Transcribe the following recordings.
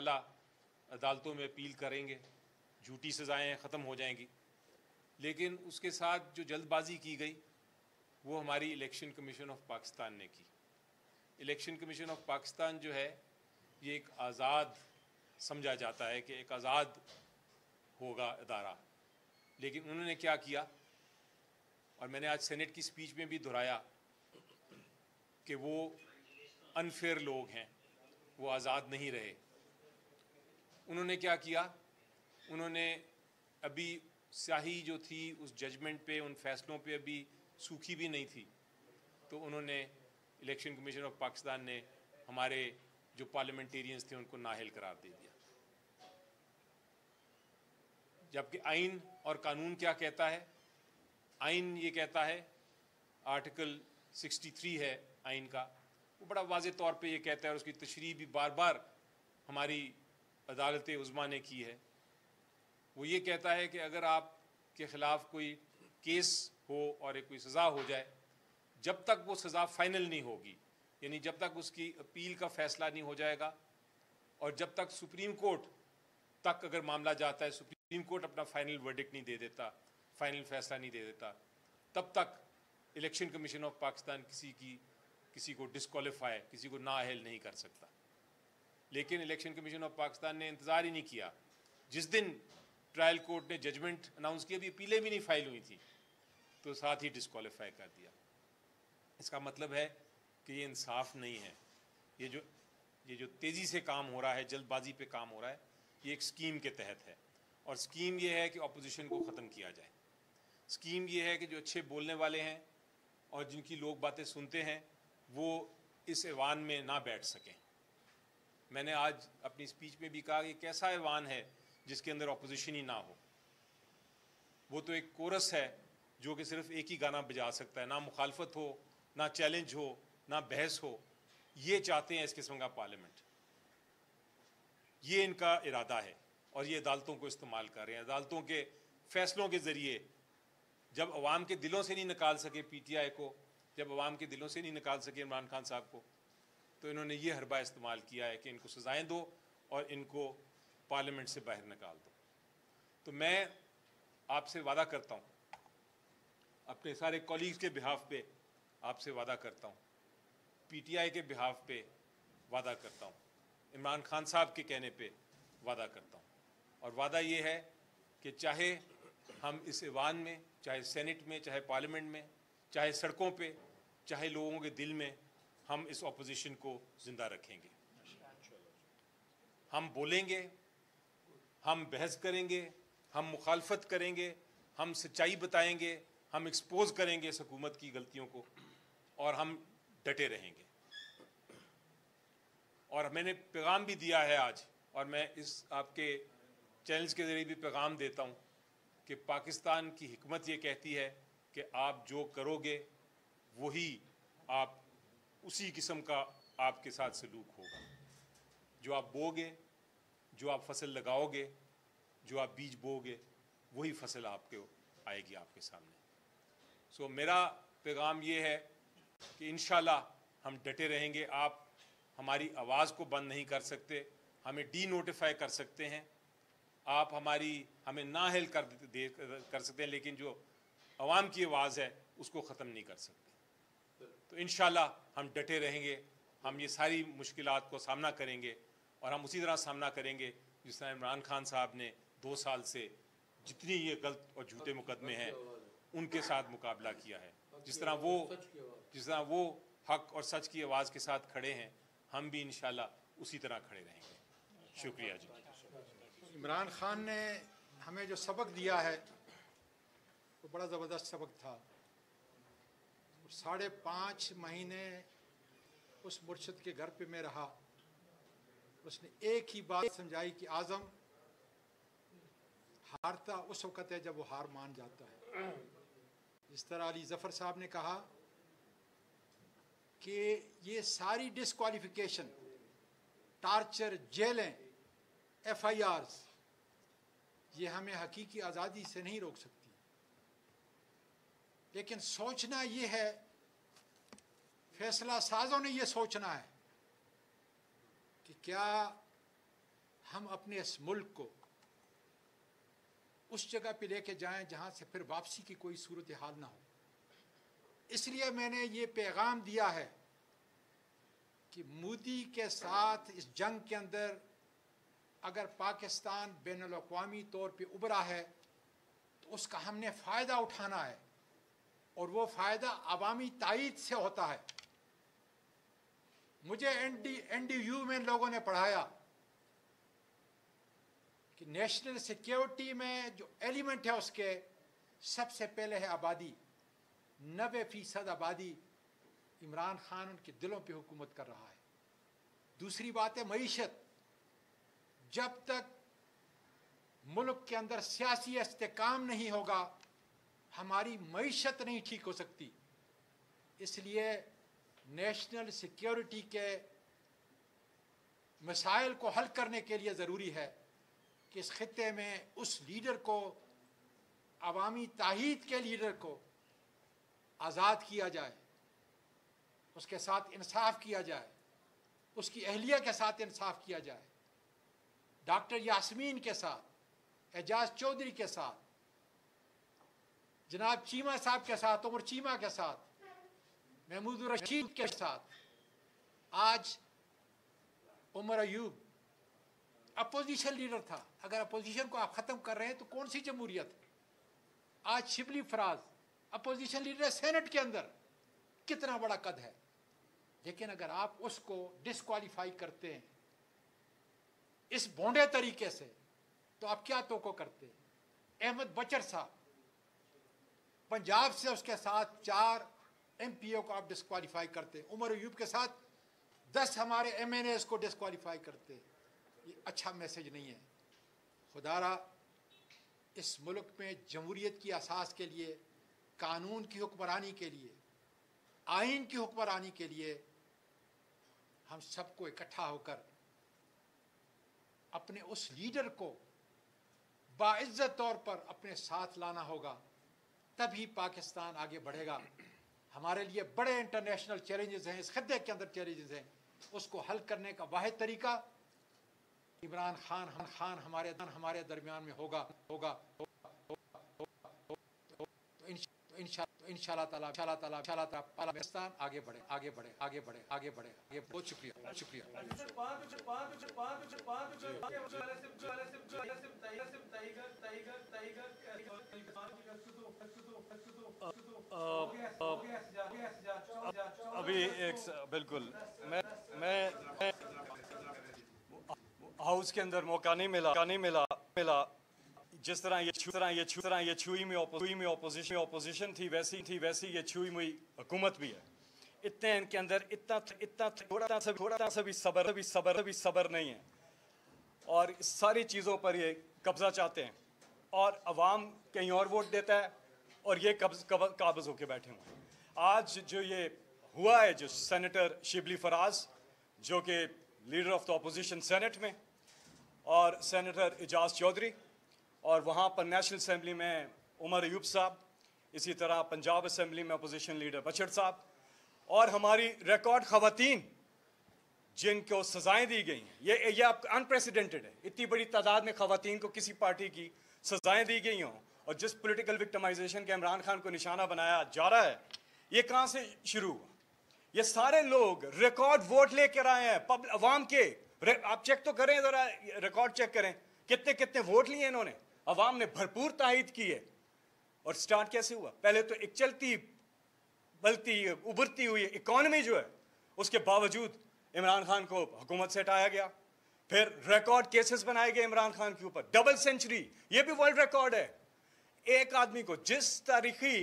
انشاءاللہ عدالتوں میں اپیل کریں گے، جھوٹی سزائیں ختم ہو جائیں گی. لیکن اس کے ساتھ جو جلد بازی کی گئی وہ ہماری الیکشن کمیشن آف پاکستان نے کی. الیکشن کمیشن آف پاکستان جو ہے یہ ایک آزاد سمجھا جاتا ہے کہ ایک آزاد ہوگا ادارہ، لیکن انہوں نے کیا کیا، اور میں نے آج سینٹ کی سپیچ میں بھی دہرایا کہ وہ انفیئر لوگ ہیں، وہ آزاد نہیں رہے. انہوں نے کیا کیا، انہوں نے ابھی سیاہی جو تھی اس ججمنٹ پہ، ان فیصلوں پہ ابھی سوکھی بھی نہیں تھی، تو انہوں نے الیکشن کمیشن آف پاکستان نے ہمارے جو پارلیمنٹیرینز تھے ان کو نااہل قرار دے دیا. جبکہ آئین اور قانون کیا کہتا ہے؟ آئین یہ کہتا ہے، آرٹیکل 63 ہے آئین کا، وہ بڑا واضح طور پہ یہ کہتا ہے، اور اس کی تشریح بھی بار بار ہماری عدالت عظمیٰ نے کی ہے. وہ یہ کہتا ہے کہ اگر آپ کے خلاف کوئی کیس ہو اور ایک کوئی سزا ہو جائے، جب تک وہ سزا فائنل نہیں ہوگی، یعنی جب تک اس کی اپیل کا فیصلہ نہیں ہو جائے گا، اور جب تک سپریم کورٹ تک اگر معاملہ جاتا ہے، سپریم کورٹ اپنا فائنل ورڈکٹ نہیں دے دیتا، فائنل فیصلہ نہیں دے دیتا، تب تک الیکشن کمیشن آف پاکستان کسی کو ڈسکوالیفائی، کسی کو نااہل نہیں کر سکتا. لیکن الیکشن کمیشن آف پاکستان نے انتظار ہی نہیں کیا. جس دن ٹرائل کورٹ نے ججمنٹ اناؤنس کیا، ابھی اپیلیں بھی نہیں فائل ہوئی تھیں، تو ساتھ ہی ڈسکوالیفائی کر دیا. اس کا مطلب ہے کہ یہ انصاف نہیں ہے. یہ جو تیزی سے کام ہو رہا ہے، جلد بازی پہ کام ہو رہا ہے، یہ ایک سکیم کے تحت ہے. اور سکیم یہ ہے کہ اپوزیشن کو ختم کیا جائے. سکیم یہ ہے کہ جو اچھے بولنے والے ہیں اور جن کی لوگ باتیں سنتے ہیں وہ اس ایوان میں نہ بیٹھ سکیں. میں نے آج اپنی سپیچ میں بھی کہا کہ کیسا ایوان ہے جس کے اندر اپوزیشن ہی نہ ہو. وہ تو ایک کورس ہے جو کہ صرف ایک ہی گانا بجا سکتا ہے، نہ مخالفت ہو، نہ چیلنج ہو، نہ بحث ہو. یہ چاہتے ہیں اس قسم کا پارلیمنٹ، یہ ان کا ارادہ ہے، اور یہ عدالتوں کو استعمال کر رہے ہیں. عدالتوں کے فیصلوں کے ذریعے جب عوام کے دلوں سے نہیں نکال سکے پی ٹی آئی کو، جب عوام کے دلوں سے نہیں نکال سکے عمران خان صاحب کو، تو انہوں نے یہ حربہ استعمال کیا ہے کہ ان کو سزائیں دو اور ان کو پارلیمنٹ سے باہر نکال دو. تو میں آپ سے وعدہ کرتا ہوں، اپنے سارے کولیگز کے بہاف پہ آپ سے وعدہ کرتا ہوں، پی ٹی آئی کے بہاف پہ وعدہ کرتا ہوں، عمران خان صاحب کے کہنے پہ وعدہ کرتا ہوں، اور وعدہ یہ ہے کہ چاہے ہم اس ایوان میں، چاہے سینٹ میں، چاہے پارلیمنٹ میں، چاہے سڑکوں پہ، چاہے لوگوں کے دل میں، ہم اس اپوزیشن کو زندہ رکھیں گے. ہم بولیں گے، ہم بحث کریں گے، ہم مخالفت کریں گے، ہم سچائی بتائیں گے، ہم ایکسپوز کریں گے اس حکومت کی غلطیوں کو، اور ہم ڈٹے رہیں گے. اور میں نے پیغام بھی دیا ہے آج، اور میں اس آپ کے چینلز کے ذریعے بھی پیغام دیتا ہوں کہ پاکستان کی حکمت یہ کہتی ہے کہ آپ جو کرو گے وہی آپ، اسی قسم کا آپ کے ساتھ سلوک ہوگا. جو آپ بو گے، جو آپ فصل لگاؤ گے، جو آپ بیج بو گے، وہی فصل آپ کے آئے گی آپ کے سامنے. سو میرا پیغام یہ ہے کہ انشاءاللہ ہم ڈٹے رہیں گے. آپ ہماری آواز کو بند نہیں کر سکتے، ہمیں ڈی نوٹیفائی کر سکتے ہیں، آپ ہمیں نااہل کر سکتے ہیں، لیکن جو عوام کی آواز ہے اس کو ختم نہیں کر سکتے. تو انشاءاللہ ہم ڈٹے رہیں گے، ہم یہ ساری مشکلات کو سامنا کریں گے، اور ہم اسی طرح سامنا کریں گے جس طرح عمران خان صاحب نے 2 سال سے جتنی یہ غلط اور جھوٹے مقدمے ہیں ان کے ساتھ مقابلہ کیا ہے. جس طرح وہ حق اور سچ کی آواز کے ساتھ کھڑے ہیں، ہم بھی انشاءاللہ اسی طرح کھڑے رہیں گے. شکریہ جی. عمران خان نے ہمیں جو سبق دیا ہے وہ بڑا زبردست سبق تھا. 5.5 مہینے اس مرشد کے گھر پہ میں رہا، اس نے ایک ہی بات سمجھائی کہ اعظم ہارتا اس وقت ہے جب وہ ہار مان جاتا ہے. جس طرح علی ظفر صاحب نے کہا کہ یہ ساری ڈسکوالیفیکیشن، ٹارچر، جیلیں، ایف آئی آرز، یہ ہمیں حقیقی آزادی سے نہیں روک سکتی. لیکن سوچنا یہ ہے، فیصلہ سازوں نے یہ سوچنا ہے کہ کیا ہم اپنے اس ملک کو اس جگہ پہ لے کے جائیں جہاں سے پھر واپسی کی کوئی صورتحال نہ ہو. اس لیے میں نے یہ پیغام دیا ہے کہ مودی کے ساتھ اس جنگ کے اندر اگر پاکستان بین الاقوامی طور پہ ابھرا ہے تو اس کا ہم نے فائدہ اٹھانا ہے، اور وہ فائدہ عوامی تائید سے ہوتا ہے. مجھے این ڈی یو میں لوگوں نے پڑھایا کہ نیشنل سیکیورٹی میں جو ایلیمنٹ ہے اس کے سب سے پہلے ہے آبادی. 90% آبادی عمران خان ان کے دلوں پہ حکومت کر رہا ہے. دوسری بات ہے معیشت. جب تک ملک کے اندر سیاسی استحکام نہیں ہوگا ہماری معیشت نہیں ٹھیک ہو سکتی. اس لیے نیشنل سیکیورٹی کے مسائل کو حل کرنے کے لیے ضروری ہے کہ اس خطے میں اس لیڈر کو، عوامی تائید کے لیڈر کو آزاد کیا جائے، اس کے ساتھ انصاف کیا جائے، اس کی اہلیہ کے ساتھ انصاف کیا جائے. ڈاکٹر یاسمین کے ساتھ، اعجاز چودھری کے ساتھ، جناب چیمہ صاحب کے ساتھ، عمر چیمہ کے ساتھ، محمود الرشید کے ساتھ، آج عمر ایوب اپوزیشن لیڈر تھا. اگر اپوزیشن کو آپ ختم کر رہے ہیں تو کون سی جمہوریت ہے؟ آج شبلی فراز اپوزیشن لیڈر ہے سینٹ کے اندر، کتنا بڑا قد ہے. لیکن اگر آپ اس کو ڈسکوالیفائی کرتے ہیں اس بونڈے طریقے سے تو آپ کیا توقع کرتے ہیں؟ احمد بچر صاحب پنجاب سے، اس کے ساتھ 4 ایم پی او کو آپ ڈسکوالیفائی کرتے ہیں. عمر ایوب کے ساتھ 10 ہمارے ایم این ایز کو ڈسکوالیفائی کرتے. یہ اچھا میسج نہیں ہے. خدا را اس ملک میں جمہوریت کی اساس کے لیے، قانون کی حکمرانی کے لیے، آئین کی حکمرانی کے لیے ہم سب کو اکٹھا ہو کر اپنے اس لیڈر کو باعزت طور پر اپنے ساتھ لانا ہوگا، تبھی پاکستان آگے بڑھے گا. ہمارے لیے بڑے انٹرنیشنل چیلنجز ہیں، اس خطے کے اندر چیلنجز ہیں. اس کو حل کرنے کا واحد طریقہ عمران خان ہمارے درمیان میں ہوگا. انشاءاللہ تعالیٰ پاکستان آگے بڑھے. بہت شکریہ. ابھی ایک بالکل میں ہاؤس کے اندر موقع نہیں ملا. جس طرح یہ چھوئی میں اپوزیشن تھی ویسی یہ چھوئی ہوئی حکومت بھی ہے. اتنے ان کے اندر اتنا تھوڑا سا بھی صبر نہیں ہے، اور اس ساری چیزوں پر یہ قبضہ چاہتے ہیں، اور عوام کہیں اور ووٹ دیتا ہے اور یہ قابض ہو کے بیٹھے ہوئے ہیں. آج جو یہ ہوا ہے، جو سینیٹر شبلی فراز جو کہ leader of the opposition senate میں، اور سینیٹر اعجاز چودھری، اور وہاں پر نیشنل اسمبلی میں عمر ایوب صاحب، اسی طرح پنجاب اسمبلی میں اپوزیشن لیڈر بچڑ صاحب، اور ہماری ریکارڈ خواتین جن کو سزائیں دی گئی ہیں. یہ انپریسیڈنٹڈ ہے. اتنی بڑی تعداد میں خواتین کو کسی پارٹی کی سزائیں دی گئی ہوں، اور جس پولیٹیکل وکٹمائزیشن کے عمران خان کو نشانہ بنایا جا رہا ہے، یہ کہاں سے شروع ہوا؟ یہ سارے لوگ ریکارڈ ووٹ لے کر آئے ہیں عوام کے. آپ چیک تو کریں ذرا، ریکارڈ چیک کریں کتنے ووٹ لیے انہوں نے. عوام نے بھرپور تائید کی ہے. اور سٹارٹ کیسے ہوا؟ پہلے تو ایک چلتی بلتی ابھرتی ہوئی اکانومی جو ہے، اس کے باوجود عمران خان کو حکومت سے ہٹایا گیا. پھر ریکارڈ کیسز بنائے گئے عمران خان کے اوپر، ڈبل سینچری، یہ بھی ورلڈ ریکارڈ ہے. ایک آدمی کو جس تاریخی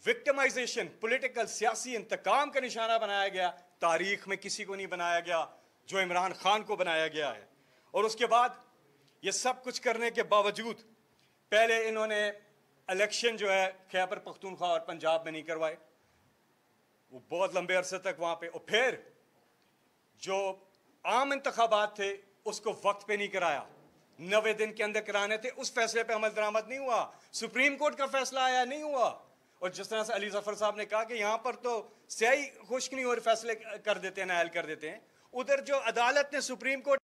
وکٹمائزیشن، پولیٹیکل سیاسی انتقام کا نشانہ بنایا گیا، تاریخ میں کسی کو نہیں بنایا گیا جو عمران خان کو بنایا گیا ہے. اور اس کے بعد یہ سب کچھ کرنے کے باوجود پہلے انہوں نے الیکشن جو ہے خیبر پختونخوا اور پنجاب میں نہیں کروائے، وہ بہت لمبے عرصے تک وہاں پہ. اور پھر جو عام انتخابات تھے اس کو وقت پہ نہیں کرایا، 90 دن کے اندر کرانے تھے. اس فیصلے پہ عمل درآمد نہیں ہوا. سپریم کورٹ کا فیصلہ آیا، نہیں ہوا. اور جس طرح سے علی ظفر صاحب نے کہا کہ یہاں پر تو سیاہی خشک نہیں اور فیصلے کر دیتے ہیں، نائل کر دیتے ہیں، ادھر جو عدالت نے سپریم کورٹ